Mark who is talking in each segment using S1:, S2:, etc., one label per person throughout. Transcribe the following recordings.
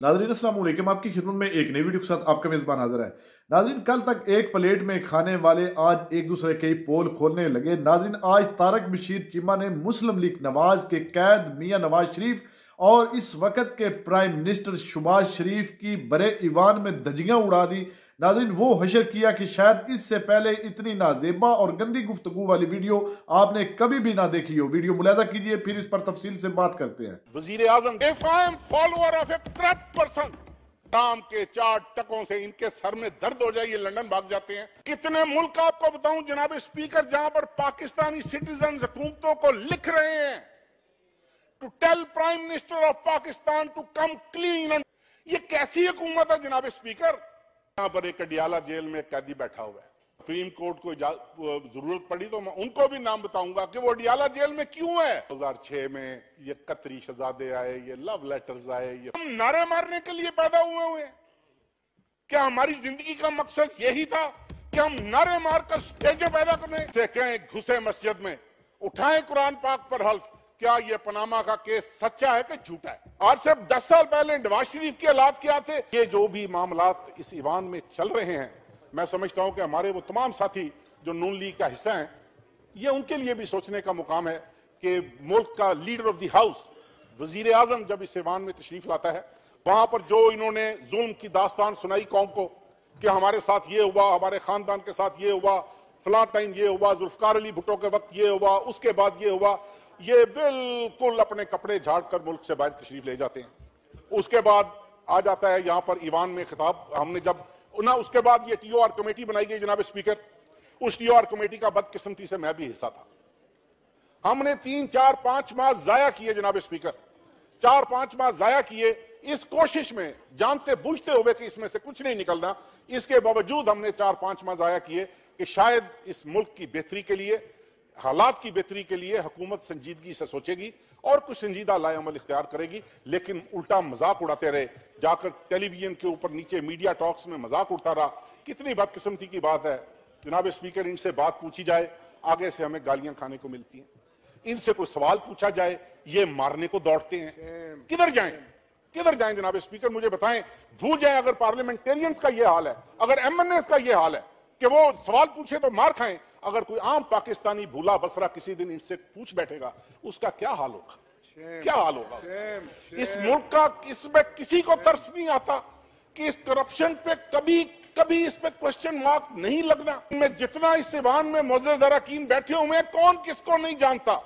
S1: नाज़रीन अस्सलाम वालेकुम, आपकी खिदमत में एक नई वीडियो के साथ आपका मेज़बान हाज़िर है। नाज़रीन, कल तक एक प्लेट में खाने वाले आज एक दूसरे के पोल खोलने लगे। नाज़रीन, आज तारक बशीर चीमा ने मुस्लिम लीग नवाज के कैद मियां नवाज शरीफ और इस वक्त के प्राइम मिनिस्टर शहबाज शरीफ की बरे ईवान में धज्जियां उड़ा दी। नाज़रीन, वो हशर किया कि शायद इससे पहले इतनी नाजेबा और गंदी गुफ्तगू वाली वीडियो आपने कभी भी ना देखी हो। वीडियो मुलाजा कीजिए, फिर इस पर तफसील से बात करते हैं।
S2: वजीर आजम, if I am follower of a corrupt person, दाम के 4 टकों से इनके सर में दर्द हो जाए, ये लंदन भाग जाते हैं। कितने मुल्क आपको बताऊं जनाब स्पीकर, जहां पर पाकिस्तानी सिटीजन हुकूमतों को लिख रहे हैं to tell prime minister of Pakistan to come clean. ये कैसी हुकूमत है जनाब स्पीकर? यहां पर एक अडियाला जेल में कैदी बैठा हुआ है। सुप्रीम कोर्ट को जरूरत पड़ी तो मैं उनको भी नाम बताऊंगा कि वो अडियाला जेल में क्यों है। 2006 में ये कतरी शहजादे आए, ये लव लेटर्स आए, ये हम नारे मारने के लिए पैदा हुए हैं? क्या हमारी जिंदगी का मकसद यही था कि हम नारे मारकर स्टेजें पैदा करने से कहें घुसे मस्जिद में, उठाएं कुरान पाक पर हल्फ? क्या ये पनामा का केस सच्चा है कि झूठा है? आज से 10 साल पहले नवाज शरीफ के हालात क्या थे? ये जो भी मामलात इस ईवान में चल रहे हैं, मैं समझता हूं कि हमारे वो तमाम साथी जो नून लीग का हिस्सा हैं, ये उनके लिए भी सोचने का मुकाम है कि मुल्क का लीडर ऑफ द हाउस वजीर आजम जब इस ईवान में तशरीफ लाता है, वहां पर जो इन्होंने जुल्म की दास्तान सुनाई कौम को कि हमारे साथ ये हुआ, हमारे खानदान के साथ ये हुआ, फलां टाइम ये हुआ, जुल्फकार अली भुट्टो के वक्त ये हुआ, उसके बाद ये हुआ, ये बिल्कुल अपने कपड़े झाड़ कर मुल्क से बाहर तशरीफ ले जाते हैं। उसके बाद आ जाता है यहां पर ईवान में खिताब। हमने जब ना, उसके बाद ये टीओआर कमेटी बनाई गई जनाब स्पीकर, उस टीओआर कमेटी का बदकिस्मती से मैं भी हिस्सा था। हमने 3, 4, 5 माह जाया किए जनाब स्पीकर, 4-5 माह जाया किए इस कोशिश में, जानते बूझते हुए कि इसमें से कुछ नहीं निकलना। इसके बावजूद हमने 4-5 माह जाया किए कि शायद इस मुल्क की बेहतरी के लिए, हालात की बेहतरी के लिए हुकूमत संजीदगी से सोचेगी और कुछ संजीदा लाएअमल इख्तियार करेगी, लेकिन उल्टा मजाक उड़ाते रहे। जाकर टेलीविजन के ऊपर नीचे मीडिया टॉक्स में मजाक उड़ता रहा। कितनी बदकिस्मती की बात है जनाब स्पीकर, इनसे बात पूछी जाए, आगे से हमें गालियां खाने को मिलती हैं। इनसे कोई सवाल पूछा जाए, ये मारने को दौड़ते हैं। किधर जाएं, किधर जाएं जनाब स्पीकर, मुझे बताएं। भूल जाएं अगर पार्लियामेंटेरियंस का ये हाल है, अगर एमएनएस का ये हाल है कि वो सवाल पूछे तो मार खाएं, अगर कोई आम पाकिस्तानी भूला बसरा किसी दिन इनसे पूछ बैठेगा, उसका क्या हाल होगा? क्या हाल होगा उसका? इस मुल्क का, इसमें किसी को तरस नहीं आता कि इस करप्शन पे कभी कभी इस पे क्वेश्चन मार्क नहीं लगना। मैं जितना इस ईवान में मोअज़्ज़ज़ अरकान बैठे हुए हैं, कौन किसको नहीं जानता?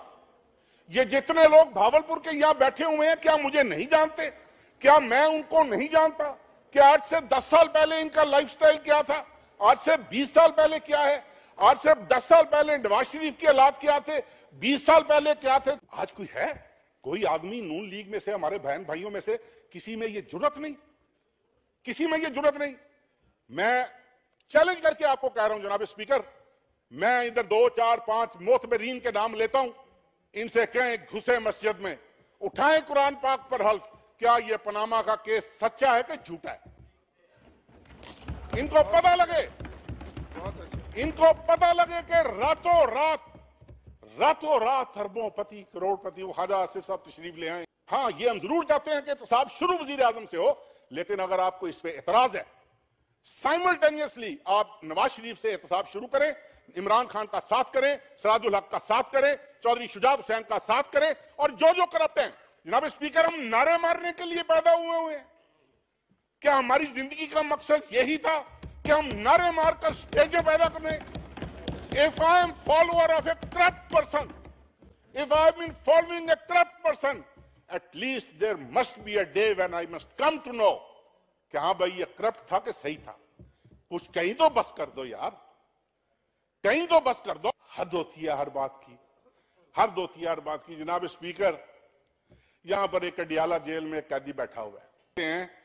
S2: ये जितने लोग भावलपुर के यहां बैठे हुए हैं, क्या मुझे नहीं जानते? क्या मैं उनको नहीं जानता? क्या आज से 10 साल पहले इनका लाइफस्टाइल क्या था, आज से 20 साल पहले क्या है, आज से 10 साल पहले नवाज शरीफ के हालात क्या थे, 20 साल पहले क्या थे? आज कोई है, कोई आदमी नून लीग में से, हमारे बहन भाइयों में से किसी में ये जुर्रत नहीं, किसी में ये जुर्रत नहीं। मैं चैलेंज करके आपको कह रहा हूं जनाब स्पीकर, मैं इधर 2, 4, 5 मोतबरीन के नाम लेता हूं, इनसे कहें घुसे मस्जिद में, उठाएं कुरान पाक पर हल्फ? क्या ये पनामा का केस सच्चा है कि झूठा है? इनको पता लगे, इनको पता लगे कि रातों रात अरबोंपति करोड़पति वो ख्वाजा आसिफ साहब तशरीफ ले आए। हाँ, ये हम जरूर चाहते हैं कि एहतसाब शुरू वजीर आजम से हो, लेकिन अगर आपको इस पे एतराज है, साइमल्टेनियसली आप नवाज शरीफ से एहतसाब शुरू करें, इमरान खान का साथ करें, सिराजुल हक का साथ करें, चौधरी शुजात हुसैन का साथ करें, और जो करप्ट हैं जनाब स्पीकर, हम नारे मारने के लिए पैदा हुए हैं? क्या हमारी जिंदगी का मकसद यही था कि हम नारे मारकर स्टेजें पैदा करने? If I am follower of a corrupt person, if I been following a corrupt person, at least there must be a day when I must come to know कि हाँ भाई ये करप्ट था कि सही था। कुछ कहीं तो बस कर दो यार, कहीं तो बस कर दो। हद होती है हर बात की, हद होती है हर बात की। जनाब स्पीकर, यहां पर एक अडियाला जेल में कैदी बैठा हुआ है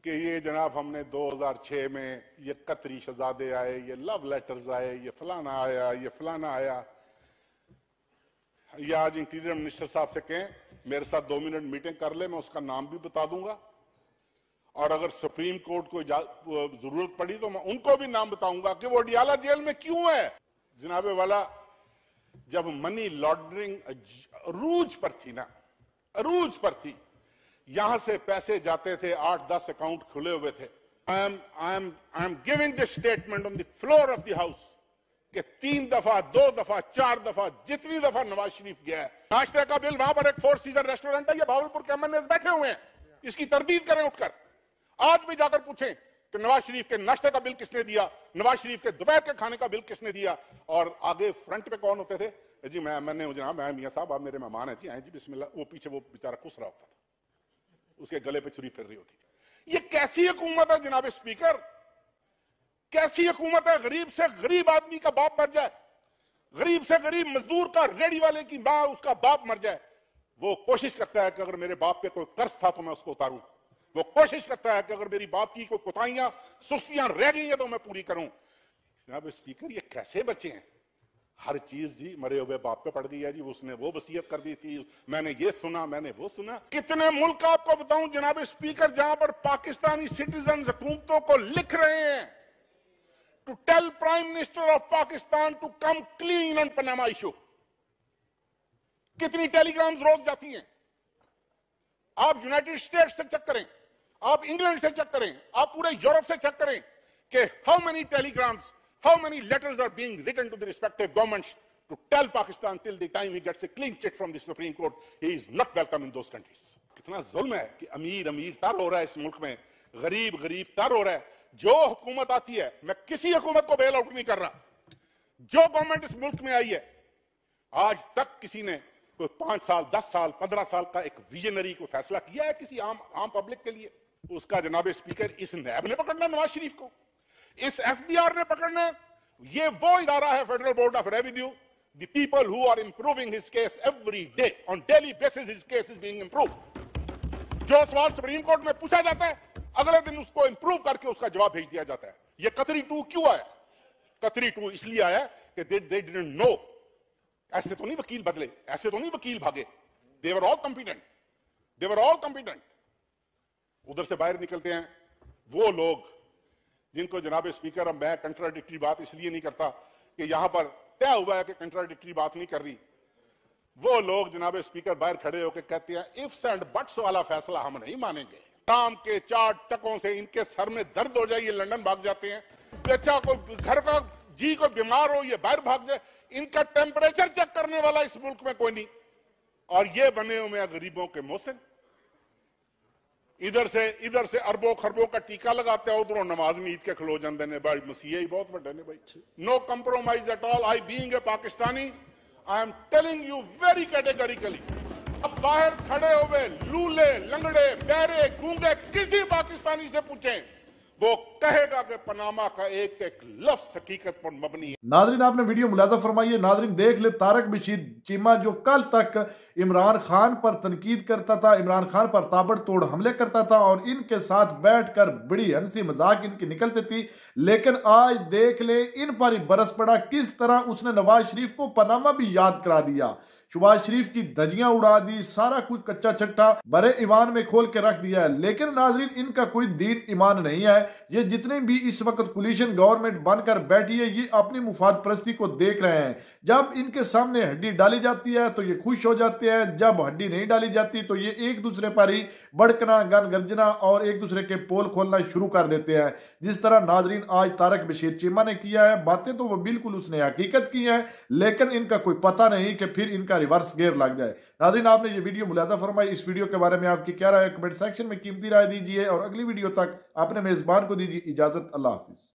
S2: कि ये जनाब हमने 2006 में ये कतरी शहजादे आए, ये लव लेटर्स आए, ये फलाना आया, ये फलाना आया। ये आज इंटीरियर मिनिस्टर साहब से कहें मेरे साथ 2 मिनट मीटिंग कर ले, मैं उसका नाम भी बता दूंगा, और अगर सुप्रीम कोर्ट को जरूरत पड़ी तो मैं उनको भी नाम बताऊंगा कि वो अडियाला जेल में क्यों है। जनाबे वाला, जब मनी लॉन्ड्रिंग अरूज पर थी ना, अरूज पर थी, यहां से पैसे जाते थे, 8-10 अकाउंट खुले हुए थे। I am giving this statement on the floor of the house कि 3 दफा, 2 दफा, 4 दफा, जितनी दफा नवाज शरीफ गया है, नाश्ते का बिल, वहां पर एक 4 सीजन रेस्टोरेंट है, ये भावलपुर के एमएनएस बैठे हुए हैं, इसकी तरदीद करें उठकर। आज भी जाकर पूछें कि नवाज शरीफ के नाश्ते का बिल किसने दिया, नवाज शरीफ के दोपहर के खाने का बिल किसने दिया, और आगे फ्रंट पे कौन होते थे? जी मैंने जनाब, मैं मियां साहब, आप मेरे मेहमान हैं जी, आए जी बिस्मिल्लाह। वो पीछे वो बेचारा खुश रहा होता था, उसके गले पे छुरी फिर रही होती थी। ये कैसी हुकूमत है जनाब स्पीकर? कैसी हुकूमत है? गरीब से गरीब आदमी का बाप मर जाए, गरीब से गरीब मजदूर का, रेडी वाले की मां, उसका बाप मर जाए, वो कोशिश करता है कि अगर मेरे बाप पे कोई कर्ज था तो मैं उसको उतारूं। वो कोशिश करता है कि अगर मेरी बाप की कोई कोताहियां, सुस्तियां रह गई हैं तो मैं पूरी करूं। जनाब स्पीकर, ये कैसे बच्चे हैं? हर चीज जी मरे हुए बाप पे पड़ गई है जी, उसने वो वसीयत कर दी थी, मैंने ये सुना, मैंने वो सुना। कितने मुल्क आपको बताऊं जनाब स्पीकर, जहां पर पाकिस्तानी सिटीजन हुकूमतों को लिख रहे हैं to tell prime minister of Pakistan to come clean on Panama issue. कितनी टेलीग्राम्स रोज जाती हैं। आप यूनाइटेड स्टेट्स से चेक करें, आप इंग्लैंड से चेक करें, आप पूरे यूरोप से चेक करें कि how many telegrams, how many letters are being written to the respective governments to tell Pakistan till the time he gets a clean chit from the Supreme Court he is not welcome in those countries। कितना जुल्म है कि अमीर अमीर तर हो रहा है इस मुल्क में, गरीब गरीब तर हो रहा है। जो हुकूमत आती है, मैं किसी हुकूमत को बेल आउट नहीं कर रहा, जो गवर्नमेंट इस मुल्क में आई है, आज तक किसी ने कोई 5 साल, 10 साल, 15 साल का एक विजनरी को फैसला किया है किसी आम पब्लिक के लिए? उसका जनाब स्पीकर इस नैब ने पकड़ना नवाज शरीफ को, इस एफबीआर ने पकड़ना। ये वो इदारा है, federal board of revenue, the people who are improving his case every day, on daily basis his case is being improved. जो सवाल सुप्रीम कोर्ट में पूछा जाता है, अगले दिन उसको इंप्रूव करके उसका जवाब भेज दिया जाता है। ये कतरी 2 क्यों आया? कतरी 2 इसलिए आया कि दे डिडंट नो। ऐसे तो नहीं वकील बदले, ऐसे तो नहीं वकील भागे, they were all competent, they were all competent. उधर से बाहर निकलते हैं वो लोग जिनको जनाब स्पीकर, अब मैं कंट्राडिक्टरी बात इसलिए नहीं करता कि यहां पर तय हुआ है कि कंट्राडिक्टरी बात नहीं कर रही। वो लोग जनाब स्पीकर बाहर खड़े होकर कहते हैं इफ्स एंड बट्स वाला फैसला हम नहीं मानेंगे। शाम के 4 टकों से इनके सर में दर्द हो जाए, ये लंदन भाग जाते हैं। बच्चा को घर का जी को बीमार हो, ये बाहर भाग जाए। इनका टेम्परेचर चेक करने वाला इस मुल्क में कोई नहीं, और ये बने हुए हैं गरीबों के मोहसिन। इधर से अरबों खरबों का टीका लगाते हैं, उधरों नमाज ईद के खलो जाते हैं। भाई मसीह ही बहुत बड़े ने भाई। No compromise at all. I being a Pakistani, I am telling you very categorically, अब बाहर खड़े हुए लूले, लंगड़े, बहरे, गूंगे किसी पाकिस्तानी से पूछें, वो कहेगा कि पनामा का एक एक लफ्ज हकीकत पर मबनी है।
S1: नाजरीन, आपने वीडियो मुलाजा फरमाइए। नाजरीन देख ले, तारक बशीर चीमा जो कल तक इमरान खान पर तनकीद करता था, इमरान खान पर ताबड़तोड़ हमले करता था और इनके साथ बैठकर बड़ी हंसी मजाक इनकी निकलती थी, लेकिन आज देख ले इन पर ही बरस पड़ा। किस तरह उसने नवाज शरीफ को पनामा भी याद करा दिया, शहबाज शरीफ की धज्जियां उड़ा दी, सारा कुछ कच्चा छट्टा बड़े ईवान में खोल के रख दिया है। लेकिन नाजरीन, इनका कोई दीन ईमान नहीं है। ये जितने भी इस वक्त कोलिशन गवर्नमेंट बनकर बैठी है, ये अपनी मुफाद परस्ती को देख रहे हैं। जब इनके सामने हड्डी डाली जाती है तो ये खुश हो जाते हैं, जब हड्डी नहीं डाली जाती तो ये एक दूसरे पर ही बड़कना, गन गर्जना और एक दूसरे के पोल खोलना शुरू कर देते हैं। जिस तरह नाजरीन आज तारक बशीर चीमा ने किया है, बातें तो वो बिल्कुल उसने हकीकत की है, लेकिन इनका कोई पता नहीं कि फिर इनका रिवर्स गेयर लग जाए। नाज़रीन, आपने ये वीडियो मुलाजा फरमाई। इस वीडियो के बारे में आपकी क्या राय है? कमेंट सेक्शन में कीमती राय दीजिए और अगली वीडियो तक अपने मेजबान को दीजिए इजाजत। अल्लाह हाफिज।